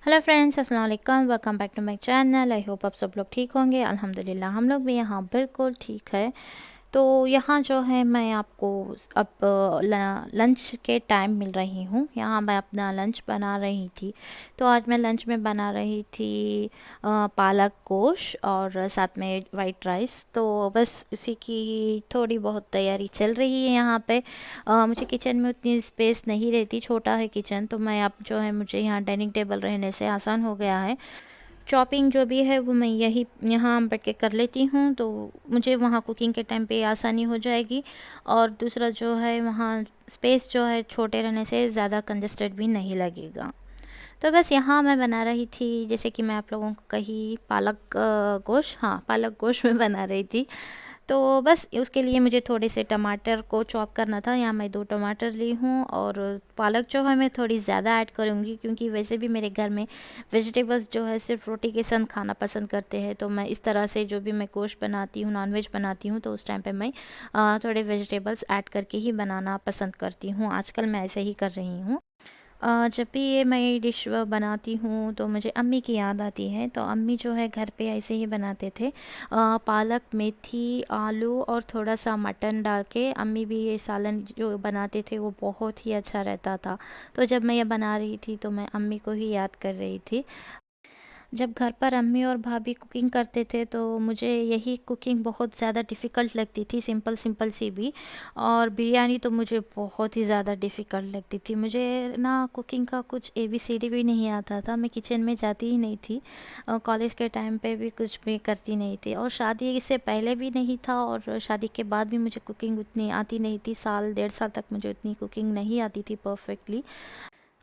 Hello friends, अस्सलाम वालेकुम। Welcome back to my channel. I hope आप सब लोग ठीक होंगे। अल्हम्दुलिल्लाह हम लोग भी यहाँ बिल्कुल ठीक है। तो यहाँ जो है मैं आपको अब लंच के टाइम मिल रही हूँ। यहाँ मैं अपना लंच बना रही थी। तो आज मैं लंच में बना रही थी पालक गोश्त और साथ में वाइट राइस। तो बस उसी की थोड़ी बहुत तैयारी चल रही है यहाँ पे। मुझे किचन में उतनी स्पेस नहीं रहती, छोटा है किचन। तो मैं अब जो है मुझे यहाँ डाइनिंग टेबल रहने से आसान हो गया है। चॉपिंग जो भी है वो मैं यही यहाँ बैठ के कर लेती हूँ, तो मुझे वहाँ कुकिंग के टाइम पे आसानी हो जाएगी। और दूसरा जो है वहाँ स्पेस जो है छोटे रहने से ज़्यादा कंजस्टेड भी नहीं लगेगा। तो बस यहाँ मैं बना रही थी, जैसे कि मैं आप लोगों को कही, पालक गोश्त। हाँ, पालक गोश्त में बना रही थी। तो बस उसके लिए मुझे थोड़े से टमाटर को चॉप करना था। यहाँ मैं 2 टमाटर ली हूँ और पालक जो है मैं थोड़ी ज़्यादा ऐड करूँगी, क्योंकि वैसे भी मेरे घर में वेजिटेबल्स जो है सिर्फ रोटी के साथ खाना पसंद करते हैं। तो मैं इस तरह से जो भी मैं गोश्त बनाती हूँ, नॉनवेज बनाती हूँ, तो उस टाइम पे मैं थोड़े वेजिटेबल्स ऐड करके ही बनाना पसंद करती हूँ। आजकल मैं ऐसे ही कर रही हूँ। जब भी ये मैं डिश बनाती हूँ तो मुझे अम्मी की याद आती है। तो अम्मी जो है घर पे ऐसे ही बनाते थे, पालक, मेथी, आलू और थोड़ा सा मटन डाल के। अम्मी भी ये सालन जो बनाते थे वो बहुत ही अच्छा रहता था। तो जब मैं ये बना रही थी तो मैं अम्मी को ही याद कर रही थी। जब घर पर अम्मी और भाभी कुकिंग करते थे तो मुझे यही कुकिंग बहुत ज़्यादा डिफ़िकल्ट लगती थी, सिंपल सिंपल सी भी। और बिरयानी तो मुझे बहुत ही ज़्यादा डिफ़िकल्ट लगती थी। मुझे ना कुकिंग का कुछ एबीसीडी भी नहीं आता था। मैं किचन में जाती ही नहीं थी। कॉलेज के टाइम पे भी कुछ भी करती नहीं थी, और शादी से पहले भी नहीं था, और शादी के बाद भी मुझे कुकिंग उतनी आती नहीं थी। साल 1.5 साल तक मुझे उतनी कुकिंग नहीं आती थी परफेक्टली।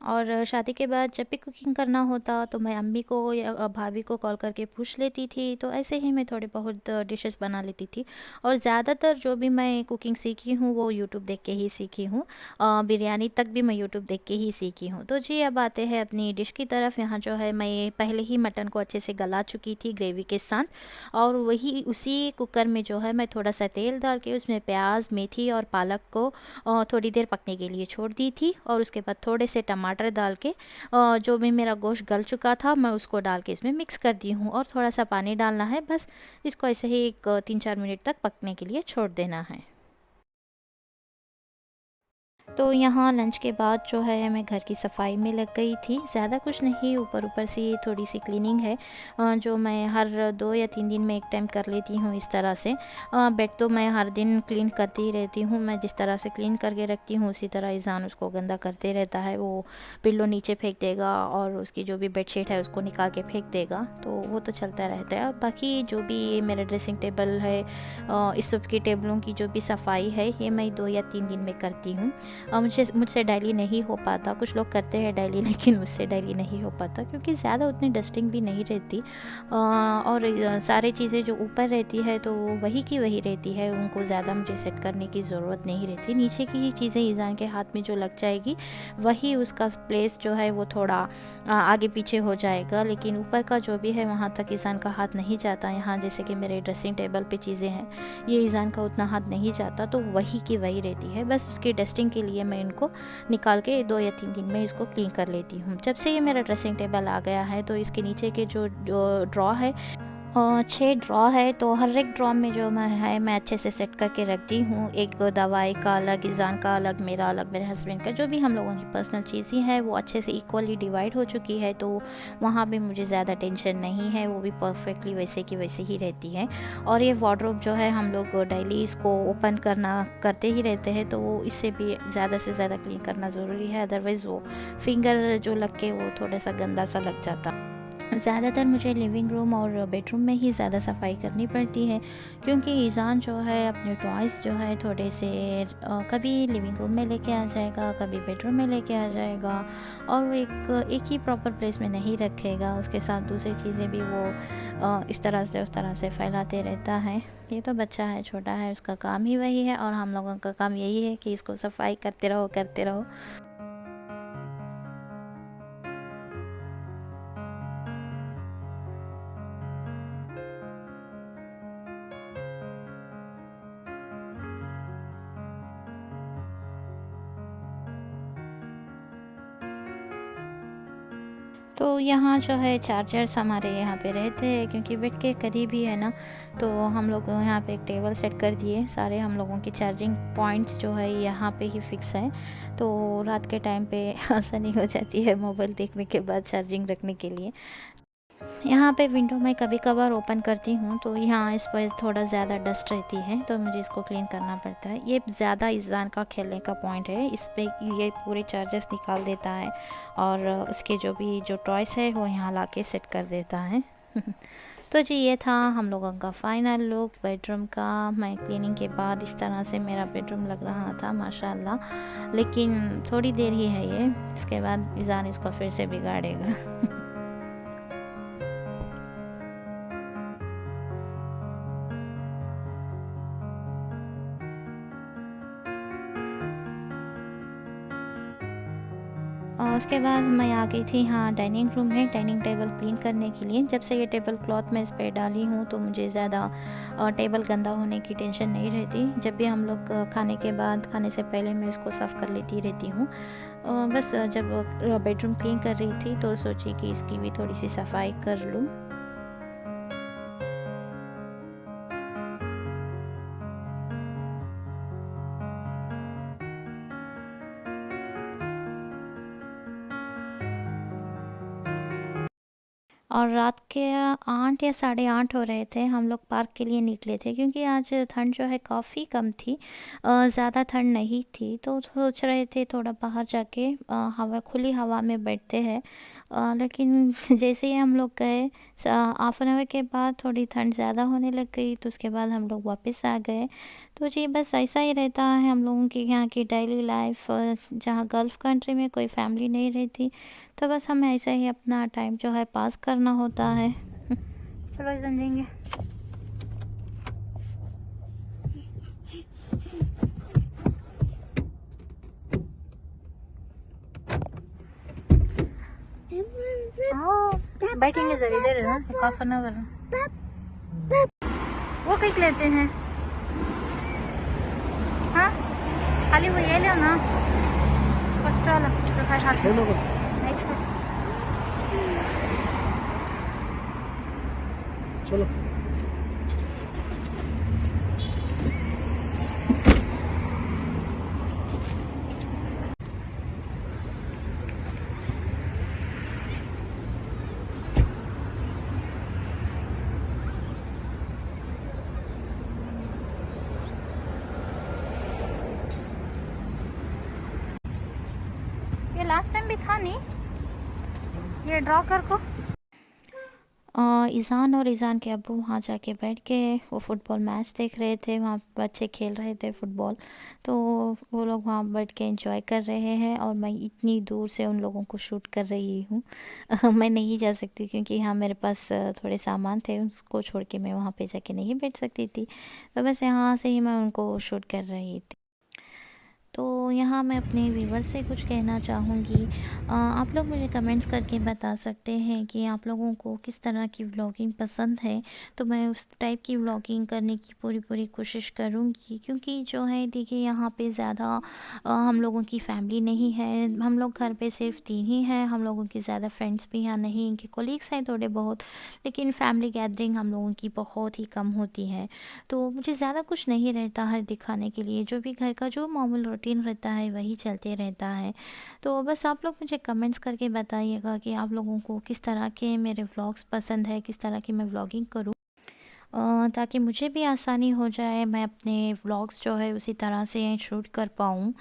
और शादी के बाद जब भी कुकिंग करना होता तो मैं अम्मी को या भाभी को कॉल करके पूछ लेती थी। तो ऐसे ही मैं थोड़ी बहुत डिशेस बना लेती थी। और ज़्यादातर जो भी मैं कुकिंग सीखी हूँ वो यूट्यूब देख के ही सीखी हूँ। बिरयानी तक भी मैं यूट्यूब देख के ही सीखी हूँ। तो जी, अब आते हैं अपनी डिश की तरफ। यहाँ जो है मैं पहले ही मटन को अच्छे से गला चुकी थी ग्रेवी के साथ। और वही उसी कुकर में जो है मैं थोड़ा सा तेल डाल के उसमें प्याज, मेथी और पालक को थोड़ी देर पकने के लिए छोड़ दी थी। और उसके बाद थोड़े से टमाटर डाल के जो भी मेरा गोश्त गल चुका था मैं उसको डाल के इसमें मिक्स कर दी हूँ। और थोड़ा सा पानी डालना है, बस इसको ऐसे ही एक 3-4 मिनट तक पकने के लिए छोड़ देना है। तो यहाँ लंच के बाद जो है मैं घर की सफाई में लग गई थी। ज़्यादा कुछ नहीं, ऊपर ऊपर से थोड़ी सी क्लीनिंग है, जो मैं हर 2 या 3 दिन में एक टाइम कर लेती हूँ इस तरह से। बेड तो मैं हर दिन क्लीन करती ही रहती हूँ। मैं जिस तरह से क्लीन करके रखती हूँ उसी तरह ईज़ान उसको गंदा करते रहता है। वो पिल्लो नीचे फेंक देगा और उसकी जो भी बेडशीट है उसको निकाल के फेंक देगा, तो वो तो चलता रहता है। और बाकी जो भी ये मेरा ड्रेसिंग टेबल है, इस सब की टेबलों की जो भी सफाई है, ये मैं 2 या 3 दिन में करती हूँ। मुझसे डेली नहीं हो पाता। कुछ लोग करते हैं डेली, लेकिन मुझसे डेली नहीं हो पाता, क्योंकि ज़्यादा उतनी डस्टिंग भी नहीं रहती। और सारी चीज़ें जो ऊपर रहती है तो वो वही की वही रहती है, उनको ज़्यादा मुझे सेट करने की ज़रूरत नहीं रहती। नीचे की ही चीज़ें ईज़ान के हाथ में जो लग जाएगी वही उसका प्लेस जो है वो थोड़ा आगे पीछे हो जाएगा, लेकिन ऊपर का जो भी है वहाँ तक ईज़ान का हाथ नहीं जाता। यहाँ जैसे कि मेरे ड्रेसिंग टेबल पे चीज़ें हैं, ये ईज़ान का उतना हाथ नहीं जाता, तो वही की वही रहती है। बस उसकी डस्टिंग के लिए मैं इनको निकाल के 2 या 3 दिन में इसको क्लीन कर लेती हूँ। जब से ये मेरा ड्रेसिंग टेबल आ गया है तो इसके नीचे के जो ड्रॉ है, 6 ड्रॉ है, तो हर एक ड्रॉ में जो मैं अच्छे से सेट करके रखती हूँ। एक दवाई का अलग, ईज़ान का अलग, मेरा अलग, मेरे हस्बैंड का, जो भी हम लोगों की पर्सनल चीज़ें हैं वो अच्छे से इक्वली डिवाइड हो चुकी है। तो वहाँ भी मुझे ज़्यादा टेंशन नहीं है, वो भी परफेक्टली वैसे की वैसे ही रहती है। और ये वार्डरोब जो है हम लोग डेली इसको ओपन करते ही रहते हैं, तो वो इससे भी ज़्यादा से ज़्यादा क्लीन करना ज़रूरी है। अदरवाइज़ वो फिंगर जो लग के वो थोड़ा सा गंदा सा लग जाता। ज़्यादातर मुझे लिविंग रूम और बेडरूम में ही ज़्यादा सफाई करनी पड़ती है, क्योंकि ईज़ान जो है अपने टॉयज़ जो है थोड़े से कभी लिविंग रूम में लेके आ जाएगा, कभी बेडरूम में लेके आ जाएगा, और वो एक ही प्रॉपर प्लेस में नहीं रखेगा। उसके साथ दूसरी चीज़ें भी वो इस तरह से उस तरह से फैलाते रहता है। ये तो बच्चा है, छोटा है, उसका काम ही वही है, और हम लोगों का काम यही है कि इसको सफाई करते रहो करते रहो। तो यहाँ जो है चार्जर्स हमारे यहाँ पे रहते हैं, क्योंकि बेड के करीब ही है ना, तो हम लोग यहाँ पे एक टेबल सेट कर दिए। सारे हम लोगों की चार्जिंग पॉइंट्स जो है यहाँ पे ही फिक्स हैं, तो रात के टाइम पे आसानी हो जाती है मोबाइल देखने के बाद चार्जिंग रखने के लिए। यहाँ पे विंडो मैं कभी कभार ओपन करती हूँ, तो यहाँ इस पर थोड़ा ज़्यादा डस्ट रहती है, तो मुझे इसको क्लीन करना पड़ता है। ये ज़्यादा इज़ान का खेलने का पॉइंट है, इस पे ये पूरे चार्जेस निकाल देता है और उसके जो भी जो टॉयस है वो यहाँ ला के सेट कर देता है। तो जी ये था हम लोगों का फाइनल लुक बेडरूम का। मैं क्लीनिंग के बाद इस तरह से मेरा बेडरूम लग रहा था माशाल्लाह, लेकिन थोड़ी देर ही है ये, इसके बाद इज़ान इसको फिर से बिगाड़ेगा। और उसके बाद मैं आ गई थी हाँ डाइनिंग रूम में डाइनिंग टेबल क्लीन करने के लिए। जब से ये टेबल क्लॉथ मैं इस पर डाली हूँ तो मुझे ज़्यादा टेबल गंदा होने की टेंशन नहीं रहती। जब भी हम लोग खाने के बाद खाने से पहले मैं इसको साफ़ कर लेती रहती हूँ। बस जब बेडरूम क्लीन कर रही थी तो सोची कि इसकी भी थोड़ी सी सफाई कर लूँ। और रात के 8 या साढ़े 8 हो रहे थे, हम लोग पार्क के लिए निकले थे, क्योंकि आज ठंड जो है काफ़ी कम थी, ज़्यादा ठंड नहीं थी, तो सोच रहे थे थोड़ा बाहर जाके हवा खुली हवा में बैठते हैं। लेकिन जैसे ही हम लोग गए हाफ एन आवर के बाद थोड़ी ठंड ज़्यादा होने लग गई, तो उसके बाद हम लोग वापस आ गए। तो जी बस ऐसा ही रहता है हम लोगों की यहाँ की डेली लाइफ, जहाँ गल्फ़ कंट्री में कोई फैमिली नहीं रहती, तो बस हमें ऐसे ही अपना टाइम जो है पास करना होता है। चलो समझेंगे। बैठेंगे जरा इधर ना, हाफ एन आवर। वो कहीं लेते हैं? हाँ खाली वो ये लो ना, फर्स्ट वाला जो है हाथ में। नहीं छोड़। चलो ये लास्ट टाइम भी था नहीं, ये ड्रॉ कर को। ईज़ान और ईज़ान के अब्बू वहाँ जाके बैठ के वो फुटबॉल मैच देख रहे थे, वहाँ बच्चे खेल रहे थे फुटबॉल, तो वो लोग वहाँ बैठ के एंजॉय कर रहे हैं और मैं इतनी दूर से उन लोगों को शूट कर रही हूँ। मैं नहीं जा सकती, क्योंकि यहाँ मेरे पास थोड़े सामान थे, उसको छोड़ के मैं वहाँ पे जाके नहीं बैठ सकती थी, तो बस यहाँ से ही मैं उनको शूट कर रही थी। तो यहाँ मैं अपने व्यूवर से कुछ कहना चाहूँगी। आप लोग मुझे कमेंट्स करके बता सकते हैं कि आप लोगों को किस तरह की व्लॉगिंग पसंद है, तो मैं उस टाइप की व्लॉगिंग करने की पूरी पूरी कोशिश करूँगी। क्योंकि जो है देखिए यहाँ पे ज़्यादा हम लोगों की फैमिली नहीं है, हम लोग घर पे सिर्फ 3 ही हैं, हम लोगों के ज़्यादा फ्रेंड्स भी यहाँ नहीं, इनके कोलीग्स हैं थोड़े बहुत, लेकिन फैमिली गैदरिंग हम लोगों की बहुत ही कम होती है। तो मुझे ज़्यादा कुछ नहीं रहता है दिखाने के लिए, जो भी घर का जो मामूल रूटीन रहता है वही चलते रहता है। तो बस आप लोग मुझे कमेंट्स करके बताइएगा कि आप लोगों को किस तरह के मेरे व्लॉग्स पसंद है, किस तरह की मैं व्लॉगिंग करूँ, ताकि मुझे भी आसानी हो जाए, मैं अपने व्लॉग्स जो है उसी तरह से शूट कर पाऊँ।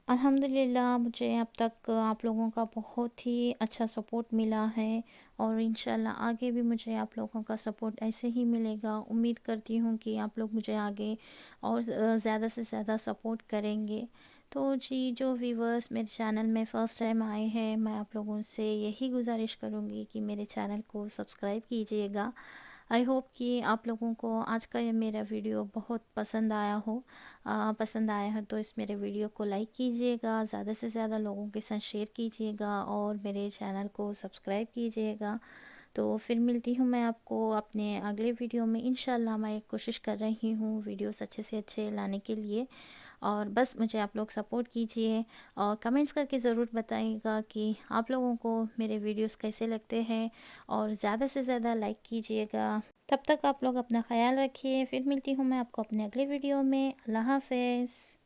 अल्हम्दुलिल्लाह मुझे अब तक आप लोगों का बहुत ही अच्छा सपोर्ट मिला है, और इंशाल्लाह आगे भी मुझे आप लोगों का सपोर्ट ऐसे ही मिलेगा। उम्मीद करती हूँ कि आप लोग मुझे आगे और ज़्यादा से ज़्यादा सपोर्ट करेंगे। तो जी जो व्यूवर्स मेरे चैनल में फ़र्स्ट टाइम आए हैं, मैं आप लोगों से यही गुजारिश करूँगी कि मेरे चैनल को सब्सक्राइब कीजिएगा। आई होप कि आप लोगों को आज का ये मेरा वीडियो बहुत पसंद आया हो। पसंद आया है तो इस मेरे वीडियो को लाइक कीजिएगा, ज़्यादा से ज़्यादा लोगों के साथ शेयर कीजिएगा और मेरे चैनल को सब्सक्राइब कीजिएगा। तो फिर मिलती हूँ मैं आपको अपने अगले वीडियो में। इंशाल्लाह मैं कोशिश कर रही हूँ वीडियोस अच्छे से अच्छे लाने के लिए। और बस मुझे आप लोग सपोर्ट कीजिए और कमेंट्स करके ज़रूर बताइएगा कि आप लोगों को मेरे वीडियोस कैसे लगते हैं, और ज़्यादा से ज़्यादा लाइक कीजिएगा। तब तक आप लोग अपना ख्याल रखिए। फिर मिलती हूँ मैं आपको अपने अगले वीडियो में। अल्लाह हाफ़िज़।